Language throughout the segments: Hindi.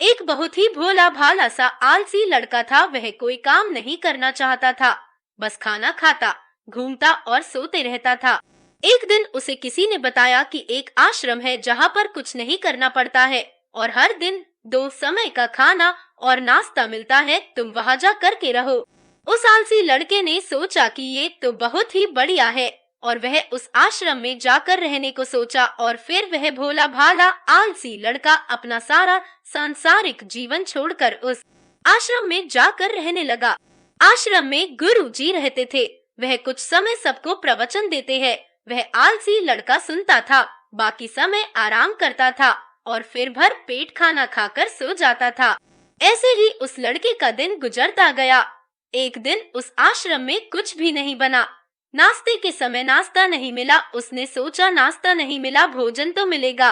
एक बहुत ही भोला भाला सा आलसी लड़का था। वह कोई काम नहीं करना चाहता था, बस खाना खाता, घूमता और सोते रहता था। एक दिन उसे किसी ने बताया कि एक आश्रम है जहाँ पर कुछ नहीं करना पड़ता है और हर दिन 2 समय का खाना और नाश्ता मिलता है, तुम वहाँ जा करके रहो। उस आलसी लड़के ने सोचा कि ये तो बहुत ही बढ़िया है और वह उस आश्रम में जाकर रहने को सोचा। और फिर वह भोला भाला आलसी लड़का अपना सारा सांसारिक जीवन छोड़कर उस आश्रम में जाकर रहने लगा। आश्रम में गुरु जी रहते थे। वह कुछ समय सबको प्रवचन देते हैं। वह आलसी लड़का सुनता था, बाकी समय आराम करता था और फिर भर पेट खाना खाकर सो जाता था। ऐसे ही उस लड़के का दिन गुजरता गया। एक दिन उस आश्रम में कुछ भी नहीं बना। नाश्ते के समय नाश्ता नहीं मिला। उसने सोचा नाश्ता नहीं मिला, भोजन तो मिलेगा।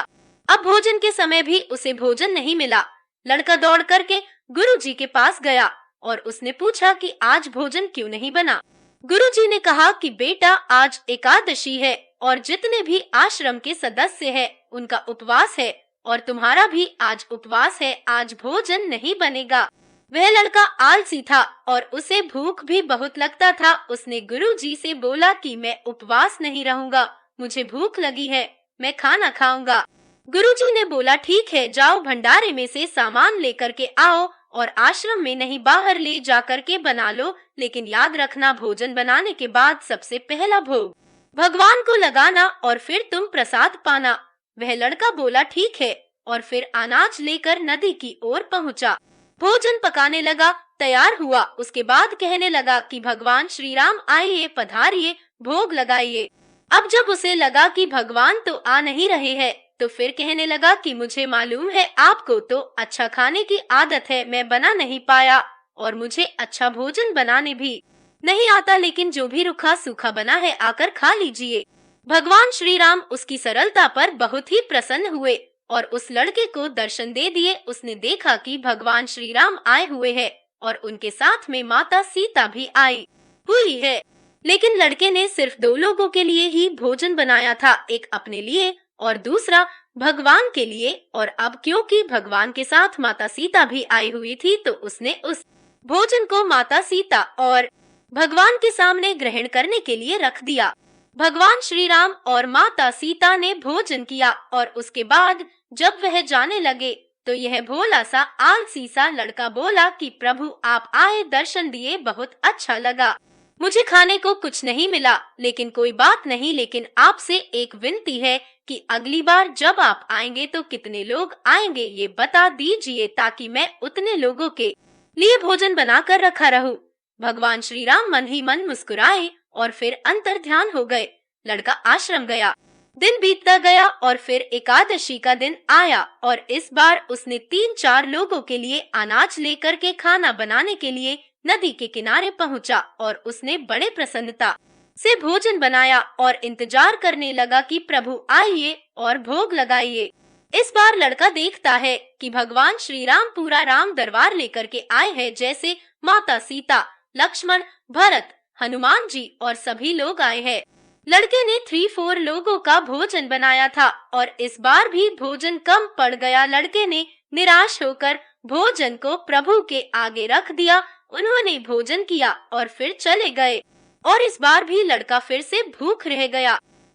अब भोजन के समय भी उसे भोजन नहीं मिला। लड़का दौड़ करके गुरुजी के पास गया और उसने पूछा कि आज भोजन क्यों नहीं बना। गुरुजी ने कहा कि बेटा, आज एकादशी है और जितने भी आश्रम के सदस्य हैं उनका उपवास है और तुम्हारा भी आज उपवास है, आज भोजन नहीं बनेगा। वह लड़का आलसी था और उसे भूख भी बहुत लगता था। उसने गुरुजी से बोला कि मैं उपवास नहीं रहूंगा, मुझे भूख लगी है, मैं खाना खाऊंगा। गुरुजी ने बोला ठीक है, जाओ भंडारे में से सामान लेकर के आओ और आश्रम में नहीं बाहर ले जाकर के बना लो, लेकिन याद रखना भोजन बनाने के बाद सबसे पहला भोग भगवान को लगाना और फिर तुम प्रसाद पाना। वह लड़का बोला ठीक है और फिर अनाज लेकर नदी की ओर पहुंचा। भोजन पकाने लगा, तैयार हुआ। उसके बाद कहने लगा कि भगवान श्री राम आइए, पधारिए, भोग लगाइए। अब जब उसे लगा कि भगवान तो आ नहीं रहे हैं, तो फिर कहने लगा कि मुझे मालूम है आपको तो अच्छा खाने की आदत है, मैं बना नहीं पाया और मुझे अच्छा भोजन बनाने भी नहीं आता, लेकिन जो भी रूखा सूखा बना है आकर खा लीजिए। भगवान श्री राम उसकी सरलता पर बहुत ही प्रसन्न हुए और उस लड़के को दर्शन दे दिए। उसने देखा कि भगवान श्री राम आए हुए हैं और उनके साथ में माता सीता भी आई हुई है। लेकिन लड़के ने सिर्फ 2 लोगों के लिए ही भोजन बनाया था, एक अपने लिए और दूसरा भगवान के लिए। और अब क्योंकि भगवान के साथ माता सीता भी आई हुई थी, तो उसने उस भोजन को माता सीता और भगवान के सामने ग्रहण करने के लिए रख दिया। भगवान श्री राम और माता सीता ने भोजन किया और उसके बाद जब वह जाने लगे तो यह भोला सा आलसी सा लड़का बोला कि प्रभु आप आए, दर्शन दिए, बहुत अच्छा लगा। मुझे खाने को कुछ नहीं मिला, लेकिन कोई बात नहीं, लेकिन आपसे एक विनती है कि अगली बार जब आप आएंगे तो कितने लोग आएंगे ये बता दीजिए, ताकि मैं उतने लोगों के लिए भोजन बना कर रखा रहूं। भगवान श्री राम मन ही मन मुस्कुराए और फिर अंतर ध्यान हो गए। लड़का आश्रम गया। दिन बीतता गया और फिर एकादशी का दिन आया और इस बार उसने 3-4 लोगों के लिए अनाज लेकर के खाना बनाने के लिए नदी के किनारे पहुंचा और उसने बड़े प्रसन्नता से भोजन बनाया और इंतजार करने लगा कि प्रभु आइए और भोग लगाइए। इस बार लड़का देखता है कि भगवान श्री राम पूरा राम दरबार लेकर के आए हैं, जैसे माता सीता, लक्ष्मण, भरत, हनुमान जी और सभी लोग आए हैं। लड़के ने 3-4 लोगों का भोजन बनाया था और इस बार भी भोजन कम पड़ गया। लड़के ने निराश होकर भोजन को प्रभु के आगे रख दिया। उन्होंने भोजन किया और फिर चले गए और इस बार भी लड़का फिर से भूख रह गया।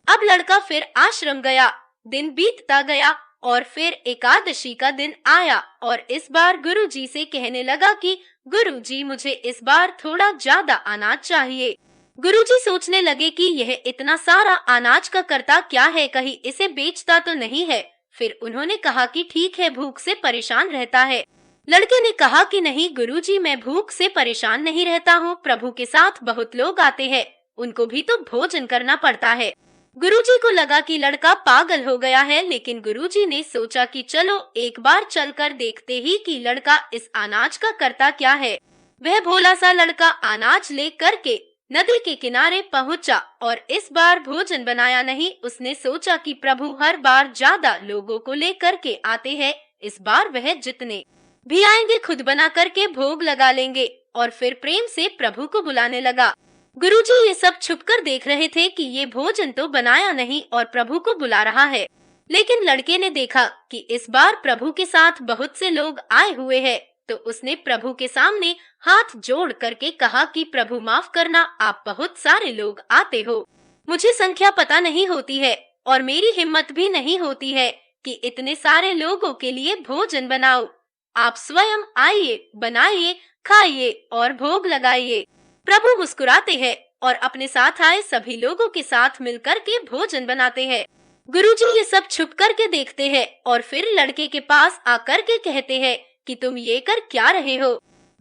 अब लड़का फिर आश्रम गया। दिन बीतता गया और फिर एकादशी का दिन आया और इस बार गुरुजी से कहने लगा कि गुरुजी मुझे इस बार थोड़ा ज्यादा अनाज चाहिए। गुरुजी सोचने लगे कि यह इतना सारा अनाज का करता क्या है, कहीं इसे बेचता तो नहीं है। फिर उन्होंने कहा कि ठीक है, भूख से परेशान रहता है। लड़के ने कहा कि नहीं गुरुजी, मैं भूख से परेशान नहीं रहता हूँ, प्रभु के साथ बहुत लोग आते हैं, उनको भी तो भोजन करना पड़ता है। गुरुजी को लगा कि लड़का पागल हो गया है, लेकिन गुरुजी ने सोचा कि चलो एक बार चलकर देखते ही कि लड़का इस अनाज का करता क्या है। वह भोला सा लड़का अनाज ले करके नदी के किनारे पहुंचा और इस बार भोजन बनाया नहीं। उसने सोचा कि प्रभु हर बार ज्यादा लोगों को लेकर के आते हैं, इस बार वह जितने भी आएंगे खुद बना करके भोग लगा लेंगे। और फिर प्रेम से प्रभु को बुलाने लगा। गुरुजी ये सब छुपकर देख रहे थे कि ये भोजन तो बनाया नहीं और प्रभु को बुला रहा है। लेकिन लड़के ने देखा कि इस बार प्रभु के साथ बहुत से लोग आए हुए हैं, तो उसने प्रभु के सामने हाथ जोड़ करके कहा कि प्रभु माफ करना, आप बहुत सारे लोग आते हो, मुझे संख्या पता नहीं होती है और मेरी हिम्मत भी नहीं होती है कि इतने सारे लोगों के लिए भोजन बनाओ। आप स्वयं आइए, बनाइए, खाइए और भोग लगाइए। प्रभु मुस्कुराते हैं और अपने साथ आए सभी लोगों के साथ मिलकर के भोजन बनाते हैं। गुरुजी ये सब छुप करके देखते हैं और फिर लड़के के पास आकर के कहते हैं कि तुम ये कर क्या रहे हो।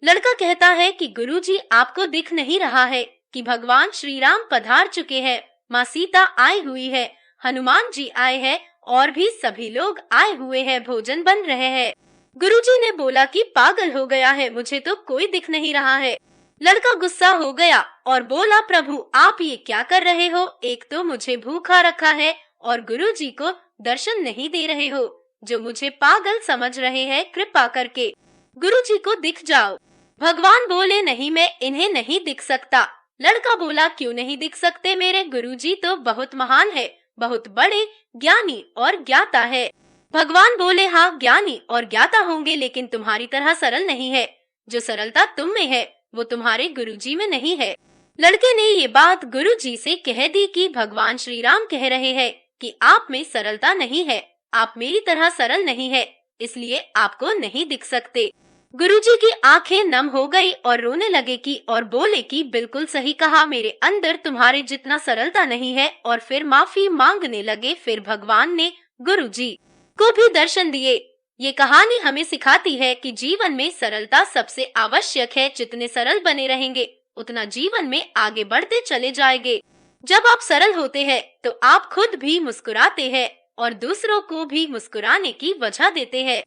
लड़का कहता है कि गुरुजी आपको दिख नहीं रहा है कि भगवान श्री राम पधार चुके हैं, माँ सीता आई हुई है, हनुमान जी आए हैं और भी सभी लोग आए हुए हैं, भोजन बन रहे हैं। गुरुजी ने बोला कि पागल हो गया है, मुझे तो कोई दिख नहीं रहा है। लड़का गुस्सा हो गया और बोला, प्रभु आप ये क्या कर रहे हो, एक तो मुझे भूखा रखा है और गुरुजी को दर्शन नहीं दे रहे हो, जो मुझे पागल समझ रहे हैं, कृपा करके गुरुजी को दिख जाओ। भगवान बोले, नहीं, मैं इन्हें नहीं दिख सकता। लड़का बोला, क्यों नहीं दिख सकते, मेरे गुरुजी तो बहुत महान है, बहुत बड़े ज्ञानी और ज्ञाता है। भगवान बोले, हाँ ज्ञानी और ज्ञाता होंगे, लेकिन तुम्हारी तरह सरल नहीं है। जो सरलता तुम में है वो तुम्हारे गुरुजी में नहीं है। लड़के ने ये बात गुरुजी से कह दी कि भगवान श्री राम कह रहे हैं कि आप में सरलता नहीं है, आप मेरी तरह सरल नहीं है, इसलिए आपको नहीं दिख सकते। गुरुजी की आंखें नम हो गई और रोने लगे कि और बोले कि बिल्कुल सही कहा, मेरे अंदर तुम्हारे जितना सरलता नहीं है, और फिर माफी मांगने लगे। फिर भगवान ने गुरुजी को भी दर्शन दिए। ये कहानी हमें सिखाती है कि जीवन में सरलता सबसे आवश्यक है। जितने सरल बने रहेंगे उतना जीवन में आगे बढ़ते चले जाएंगे। जब आप सरल होते हैं तो आप खुद भी मुस्कुराते हैं और दूसरों को भी मुस्कुराने की वजह देते हैं।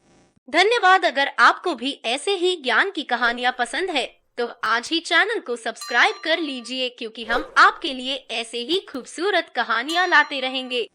धन्यवाद। अगर आपको भी ऐसे ही ज्ञान की कहानियाँ पसंद है तो आज ही चैनल को सब्सक्राइब कर लीजिए, क्योंकि हम आपके लिए ऐसे ही खूबसूरत कहानियाँ लाते रहेंगे।